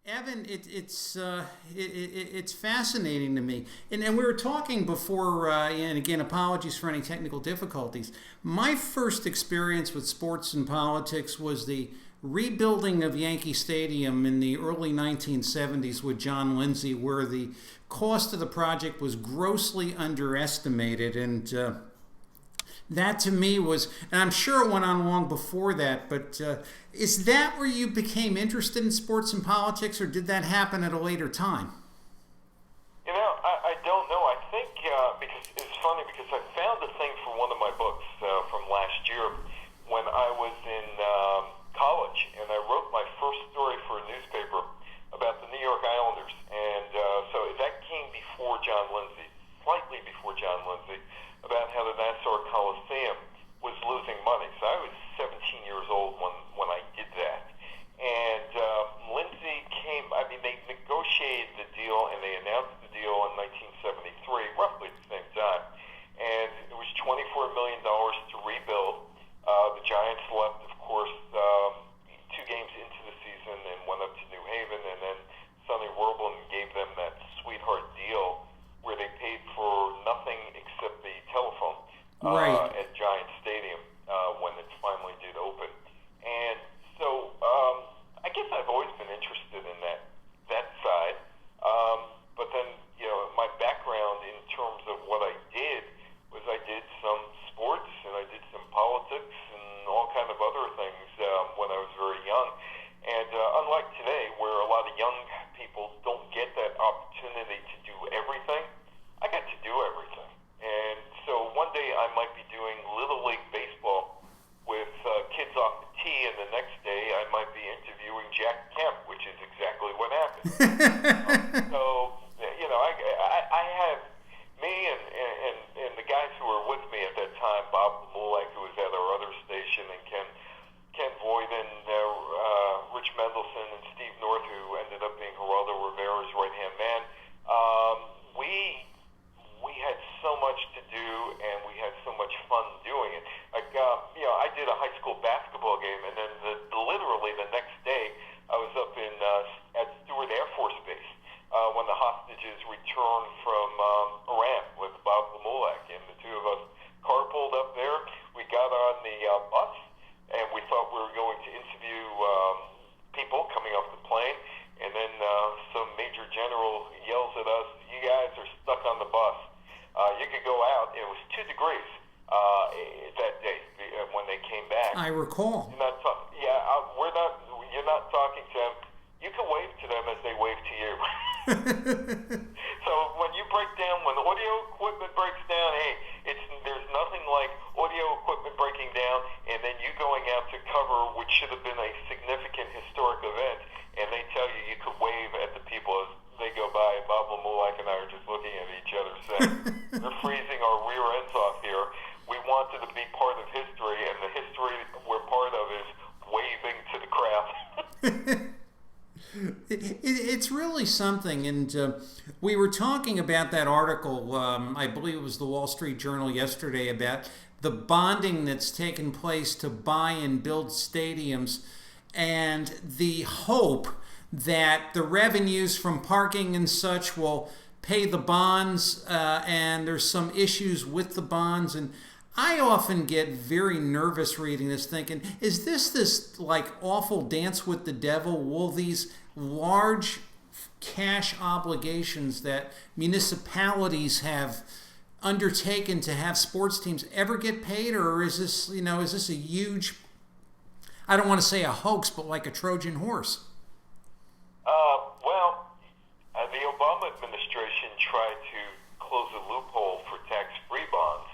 Evan, it's fascinating to me, and we were talking before, and again, apologies for any technical difficulties. My first experience with sports and politics was the rebuilding of Yankee Stadium in the early 1970s with John Lindsay, where the cost of the project was grossly underestimated, and that to me was, and I'm sure it went on long before that, but is that where you became interested in sports and politics, or did that happen at a later time? I don't know. I think because it's funny because I found a thing from one of my books from last year when I was in college, and I wrote my first story for a newspaper about the New York Islanders, and so that came before John Lindsay, slightly before John Lindsay, about how the Nassau Coliseum was losing money. So I was 17 years old when I did that. And Lindsay came, they negotiated the deal and they announced the deal in 1973, roughly at the same time. And it was $24 million to rebuild. The Giants left, of course, 2 games into the season and went up to New Haven, and then Sonny Werblin gave them that sweetheart deal where they paid for nothing except the telephone Right. at Giant Stadium when it finally did open. And so I guess I've always been interested in that side. But then, my background in terms of what I did was I did some sports and I did some politics and all kind of other things when I was very young. And unlike today, where a lot of young people don't get that opportunity to do everything, I got to do everything. And so one day I might be doing Little League Baseball with kids off the tee, and the next day I might be interviewing Jack Kemp, which is exactly what happened. I have me and the guys who were with me at that time, Bob Mulek, who was at our other station, and Ken Voyden, Rich Mendelson, and Steve North, who ended up being Geraldo Rivera's right-hand man. We had so much to do, and we had so much fun doing it. I did a high school basketball game, and then literally the next day, I was up at Stewart Air Force Base when the hostages returned from Iran with Bob Lamulek, and the two of us carpooled up there. We got on the bus, and we thought we were going to interview people coming off the plane, and then some major general yells at us, "You guys are stuck on the bus. You could go out." It was 2 degrees that day when they came back. I recall. You're not talking to them. You can wave to them as they wave to you. So when the audio equipment breaks down, there's nothing like audio equipment breaking down and then you going out to cover, which should have been a significant historic event, and they tell you could wave at the people as they go by. Bob Lamulek and I are just looking at each other saying, "We're freezing our rear ends off here. We wanted to be part of history, and the history we're part of is waving to the crowd." It's really something, and we were talking about that article, I believe it was the Wall Street Journal yesterday, about the bonding that's taken place to buy and build stadiums, and the hope that the revenues from parking and such will pay the bonds, and there's some issues with the bonds, and I often get very nervous reading this, thinking, is this like awful dance with the devil? Will these large cash obligations that municipalities have undertaken to have sports teams ever get paid, or is this a huge, I don't want to say a hoax, but like a Trojan horse? The Obama administration tried to close a loophole for tax-free bonds,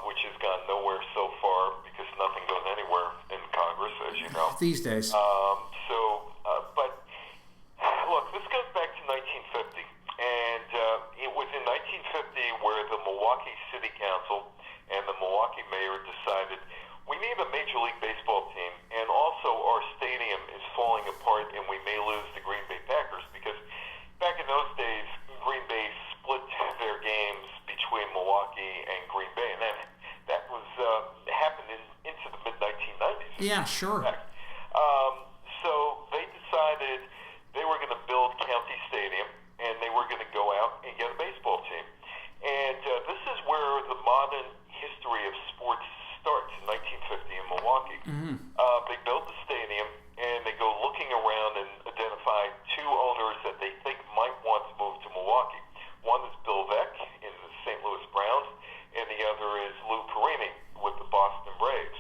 which has gone nowhere so far because nothing goes anywhere in Congress, as you know. These days. But look, this goes back to 1950, and it was in 1950 where the Milwaukee City Council and the Milwaukee mayor decided we need a Major League Baseball team, and also our stadium is falling apart, and we may lose the Green Bay Packers, because back in those days, Green Bay split their games between Milwaukee and Green Bay, and that was happened into the mid-1990s. Yeah, sure. So they decided they were County Stadium, and they were going to go out and get a baseball team. And this is where the modern history of sports starts in 1950 in Milwaukee. They build the stadium, and they go looking around and identify two owners that they think might want to move to Milwaukee. One is Bill Veeck in the St. Louis Browns, and the other is Lou Perini with the Boston Braves.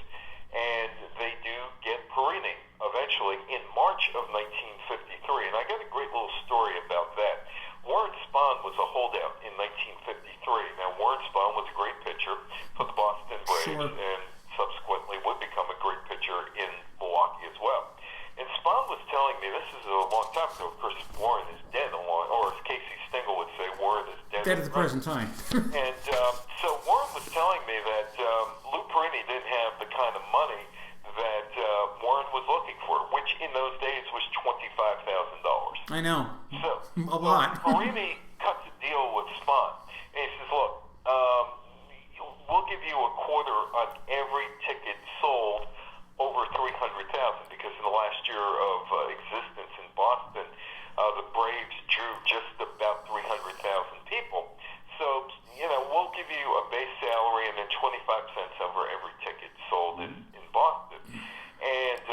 And they do get Perini eventually in March of 1953. And I got a great little story about that. Warren Spahn was a holdout in 1953. Now, Warren Spahn was a great pitcher for the Boston Braves and subsequently would become a great pitcher in Milwaukee as well. And Spahn was telling me, this is a long time ago, of course, Warren is dead, or as Casey Stengel would say, Warren is dead. Dead at the present time. And so Warren was telling me that Lou Perini didn't have the kind of money that Warren was looking for, which in those days was $25,000. I know. So, a lot. Perini cuts a deal with Spahn, and he says, look, we'll give you a quarter on every ticket sold over 300,000, because in the last year of existence in Boston, the Braves drew just about 300,000 people. So, we'll give you a base salary and then 25 cents over every ticket sold in Boston. And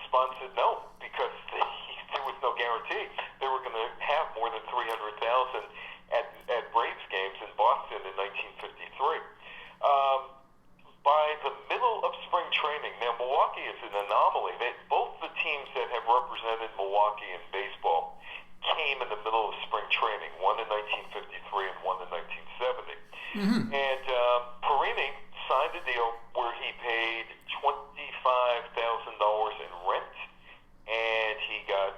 Spahn said no, because there was no guarantee they were going to have more than 300,000 at Braves games in Boston in 1953. By the middle of spring training, now Milwaukee is an anomaly. Both the teams that have represented Milwaukee in baseball came in the middle of spring training, one in 1953 and one in 1970. And Perini signed a deal where he paid $25,000 in rent, and he got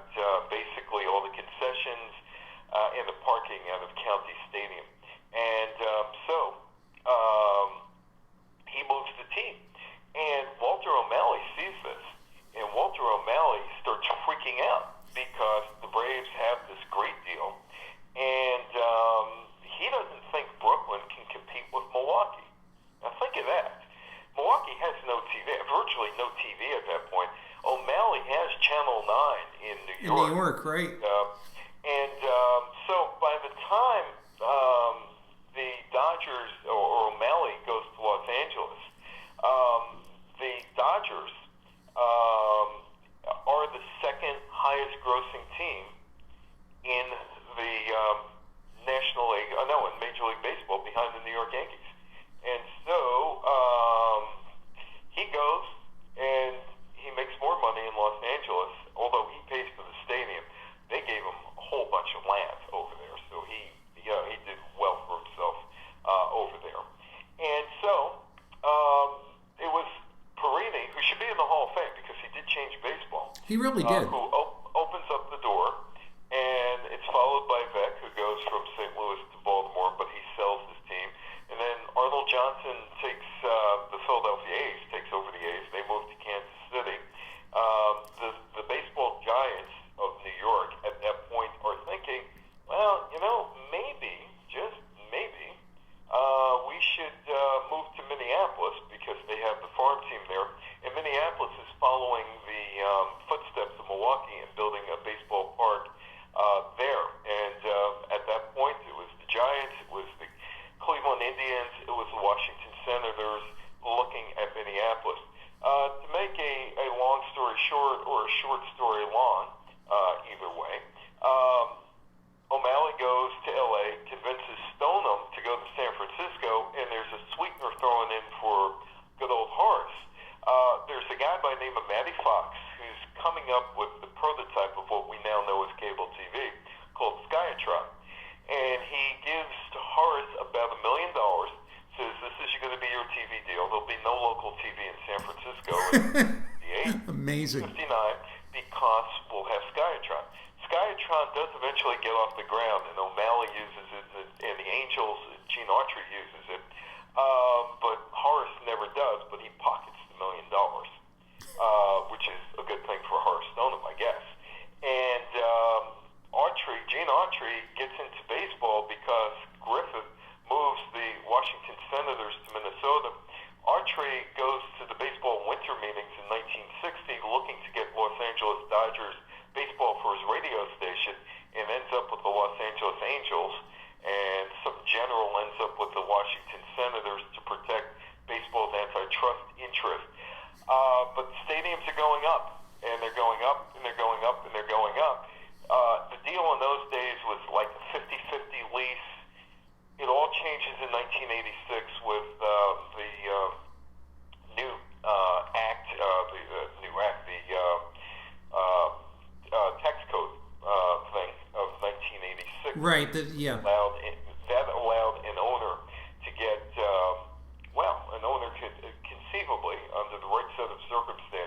basically all the concessions and the parking out of County Stadium. And he moves the team. And Walter O'Malley sees this, and Walter O'Malley starts freaking out because the Braves have this great deal, and he doesn't think Brooklyn can compete with Milwaukee. Now think of that. Milwaukee has no TV, virtually no TV at that point. O'Malley has Channel 9 in New York. In New York, right. So by the time the Dodgers, or O'Malley goes to Los Angeles, the Dodgers are the second highest grossing team in the National League, in Major League Baseball, behind the New York Yankees. And so he goes and he makes more money in Los Angeles, although he pays for the stadium. They gave him a whole bunch of land over there, so he did well for himself over there. And so it was Perini, who should be in the Hall of Fame because he did change baseball. He really did. Who opens up the door, and it's followed by Veeck, who goes from St. Louis to Baltimore, but he sells his team. And then Arnold Johnson takes the Philadelphia A's, takes over the A's. They move to Kansas City. The baseball giants of New York at that point are thinking, well, maybe, just maybe, we should move to Minneapolis because they have the farm team there. And Minneapolis is following the footsteps of Milwaukee and building a baseball park there. And at that point, it was the Giants, it was the Cleveland Indians, it was the Washington Senators looking at Minneapolis. To make a long story short, or a short story long, either way, O'Malley goes to L.A., convinces Stoneham to go to San Francisco, and there's a sweetener thrown in for good old Horace. There's a guy by the name of Matty Fox who's coming up with the prototype of what we now know as cable TV called Skyatron. And he gives to Horace about $1 million, says, this is going to be your TV deal. There'll be no local TV in San Francisco in the 59, because we'll have Skyatron. Skyatron does eventually get off the ground, and O'Malley uses it, and the Angels, Gene Autry uses it, but Horace never does, but he pockets the $1 million, which is a good thing for Horace Stoneham, I guess. And Gene Autry gets into baseball because Griffith moves the Washington Senators to Minnesota. Autry goes to the baseball winter meetings in 1960 looking to get Los Angeles Dodgers baseball for his radio station, and ends and they're going up, and they're going up, and they're going up. The deal in those days was like a 50-50 lease. It all changes in 1986 with the new act, tax code thing of 1986. Right. That allowed an owner to get, an owner could conceivably, under the right set of circumstances,